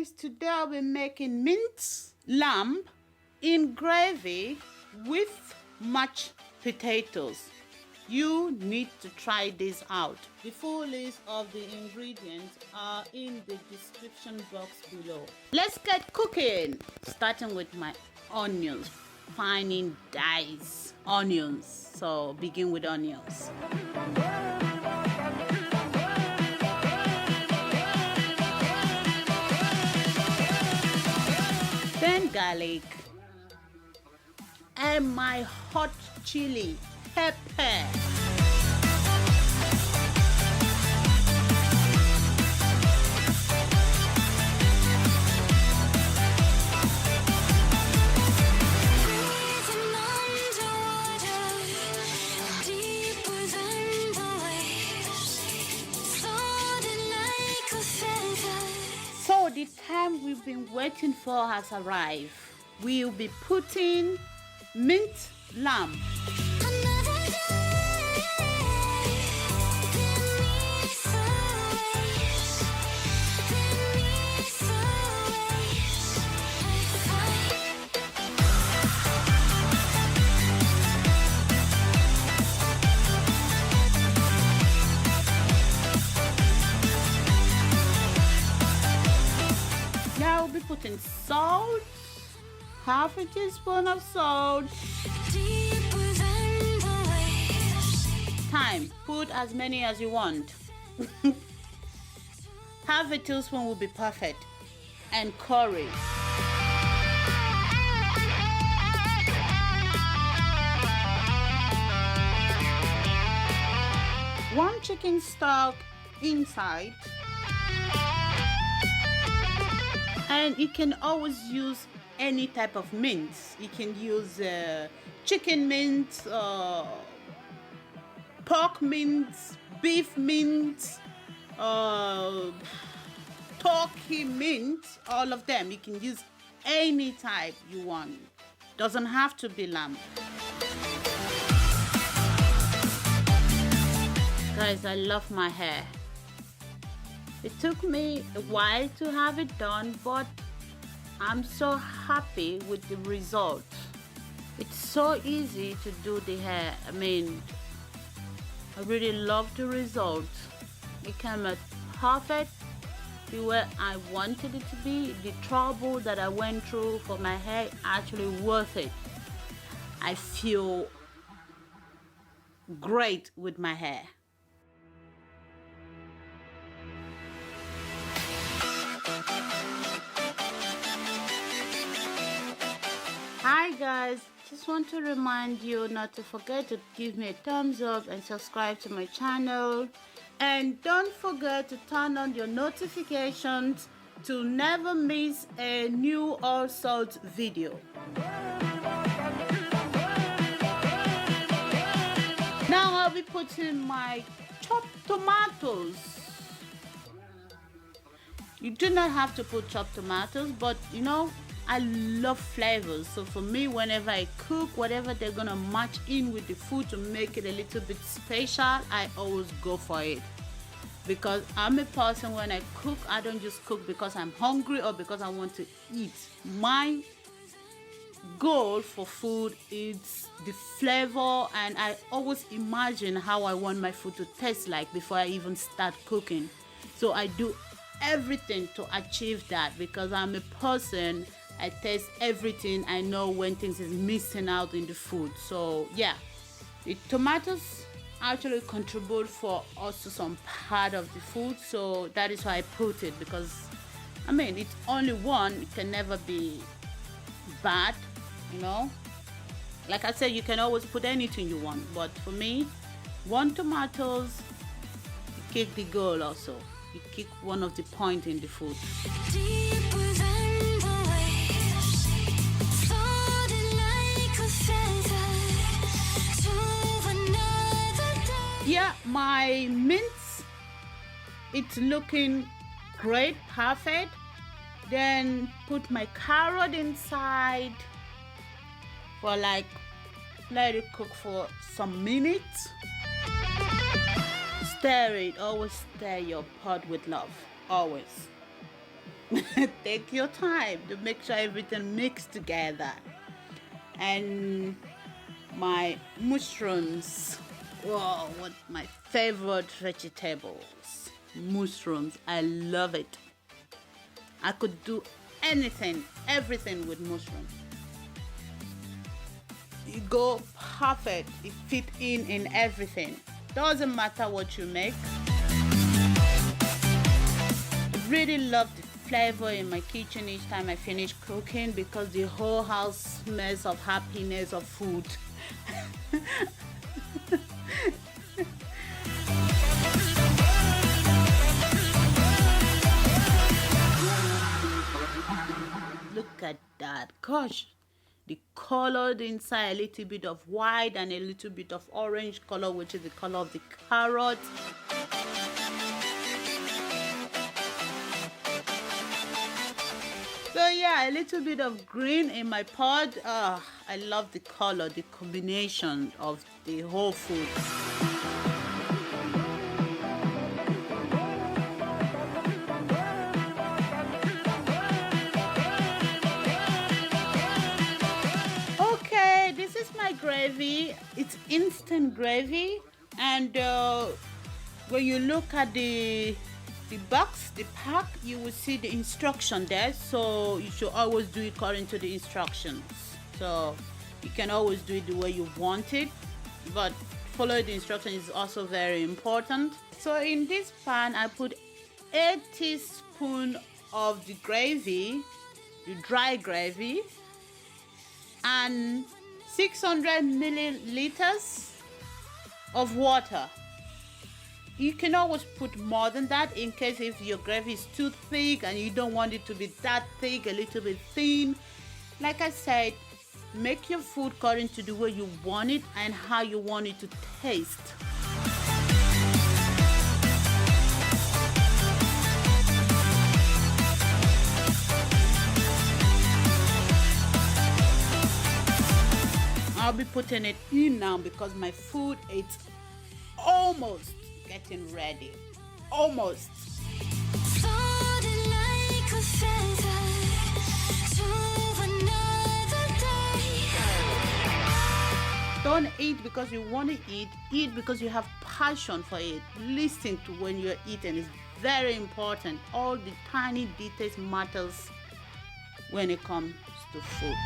guys, today I'll be making minced lamb in gravy with mashed potatoes. You need to try this out. The full list of the ingredients are in the description box below. Let's get cooking, starting with my onions, fine diced onions. So begin with onions. Then garlic and my hot chili pepper. So the time we've been waiting for has arrived. We'll be putting minced lamb. Now we'll be putting salt, half a teaspoon of salt. Thyme, put as many as you want. Half a teaspoon will be perfect. And curry. One chicken stock inside. And you can always use any type of mince. You can use chicken mince, pork mince, beef mince, turkey mince, all of them. You can use any type you want. Doesn't have to be lamb. Guys, I love my hair. It took me a while to have it done, but I'm so happy with the result. It's so easy to do the hair. I mean, I really love the result. It came out perfect the way I wanted it to be. The trouble that I went through for my hair actually worth it. I feel great with my hair. Hi guys, just want to remind you not to forget to give me a thumbs up and subscribe to my channel, and don't forget to turn on your notifications to never miss a new all sorts video. Now I'll be putting my chopped tomatoes. You do not have to put chopped tomatoes, but you know, I love flavors, so for me, whenever I cook, whatever they're gonna match in with the food to make it a little bit special, I always go for it. Because I'm a person, when I cook, I don't just cook because I'm hungry or because I want to eat. My goal for food is the flavor, and I always imagine how I want my food to taste like before I even start cooking. So I do everything to achieve that, because I'm a person, I taste everything. I know when things is missing out in the food. So yeah, the tomatoes actually contribute for also some part of the food, so that is why I put it, because I mean, it's only one, it can never be bad, you know. Like I said, you can always put anything you want, but for me, one tomatoes, you kick the goal also. You kick one of the points in the food. Yeah, my mince, it's looking great, perfect. Then put my carrot inside for like, let it cook for some minutes. Stir it, always stir your pot with love, always. Take your time to make sure everything mixed together. And my mushrooms. Whoa, what my favorite vegetables. Mushrooms. I love it. I could do anything, everything with mushrooms. You go perfect. It fit in everything. Doesn't matter what you make. I really love the flavor in my kitchen each time I finish cooking because the whole house smells of happiness of food. Look at that. Gosh, the colored inside, a little bit of white and a little bit of orange color, which is the color of the carrot. So yeah, a little bit of green in my pot. I love the color, the combination of the whole food. Okay, this is my gravy. It's instant gravy, and when you look at the box, the pack, you will see the instruction there, so you should always do it according to the instructions. So you can always do it the way you want it, but follow the instruction is also very important. So in this pan I put 8 teaspoons of the gravy, the dry gravy, and 600 milliliters of water. You can always put more than that in case if your gravy is too thick and you don't want it to be that thick, a little bit thin. Like I said, make your food according to the way you want it and how you want it to taste. I'll be putting it in now because my food is almost getting ready. Almost. Don't eat because you want to eat because you have passion for it. Listen to when you're eating. It's very important. All the tiny details matters when it comes to food.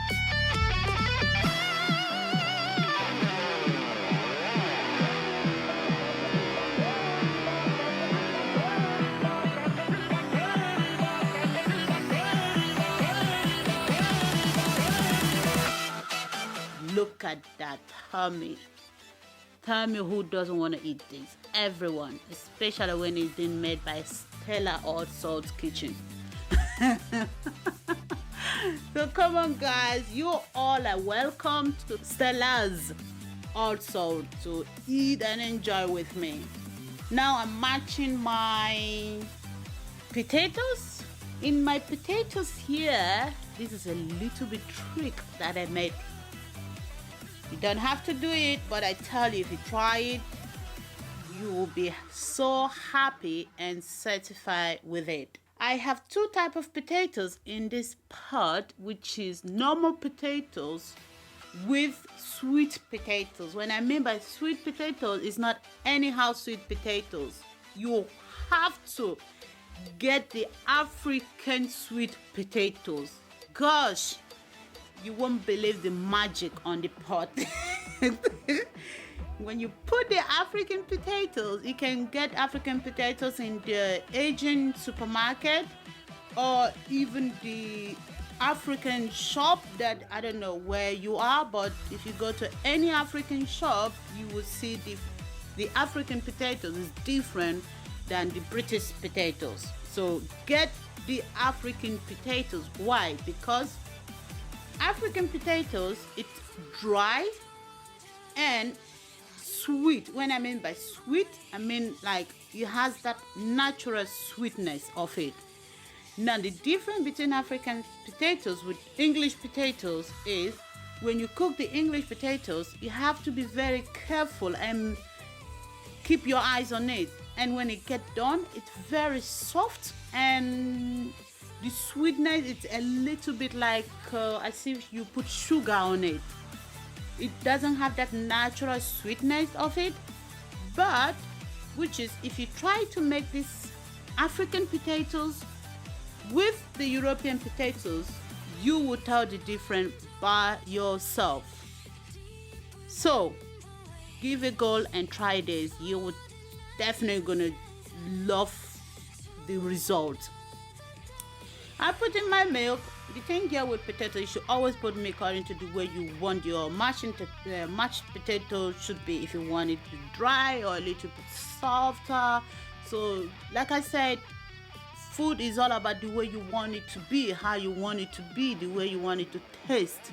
Look at that Thyme. Tell me who doesn't want to eat this? Everyone, especially when it's been made by Stella or Salt Kitchen. So come on guys, you all are welcome to Stella's also to eat and enjoy with me. Now I'm matching my potatoes. In my potatoes here, this is a little bit trick that I made. You don't have to do it, but I tell you, if you try it, you will be so happy and satisfied with it. I have 2 types of potatoes in this pot, which is normal potatoes with sweet potatoes. When I mean by sweet potatoes, it's not anyhow sweet potatoes. You have to get the African sweet potatoes. Gosh, you won't believe the magic on the pot. When you put the African potatoes, you can get African potatoes in the Asian supermarket or even the African shop that I don't know where you are, but if you go to any African shop, you will see the African potatoes is different than the British potatoes. So get the African potatoes. Why? Because African potatoes, it's dry and sweet. When I mean by sweet, I mean like it has that natural sweetness of it. Now the difference between African potatoes with English potatoes is when you cook the English potatoes, you have to be very careful and keep your eyes on it. And when it gets done, it's very soft and the sweetness, it's a little bit like as if you put sugar on it. It doesn't have that natural sweetness of it, but which is, if you try to make these African potatoes with the European potatoes, you will tell the difference by yourself. So give a go and try this. You would definitely gonna love the result. I put in my milk. The thing here with potato, you should always put milk according to the way you want your mashed potato should be. If you want it to dry or a little bit softer. So like I said, food is all about the way you want it to be, how you want it to be, the way you want it to taste.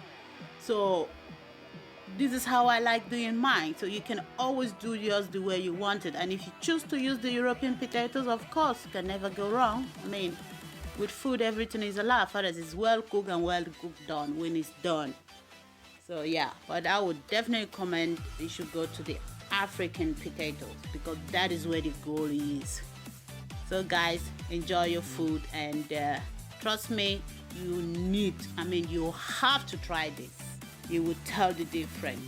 So this is how I like doing mine. So you can always do yours the way you want it. And if you choose to use the European potatoes, of course, you can never go wrong. I mean, with food, everything is alive. Others is well cooked and well cooked done when it's done. So yeah, but I would definitely recommend you should go to the African potatoes because that is where the goal is. So guys, enjoy your food, and trust me, you have to try this. You will tell the difference.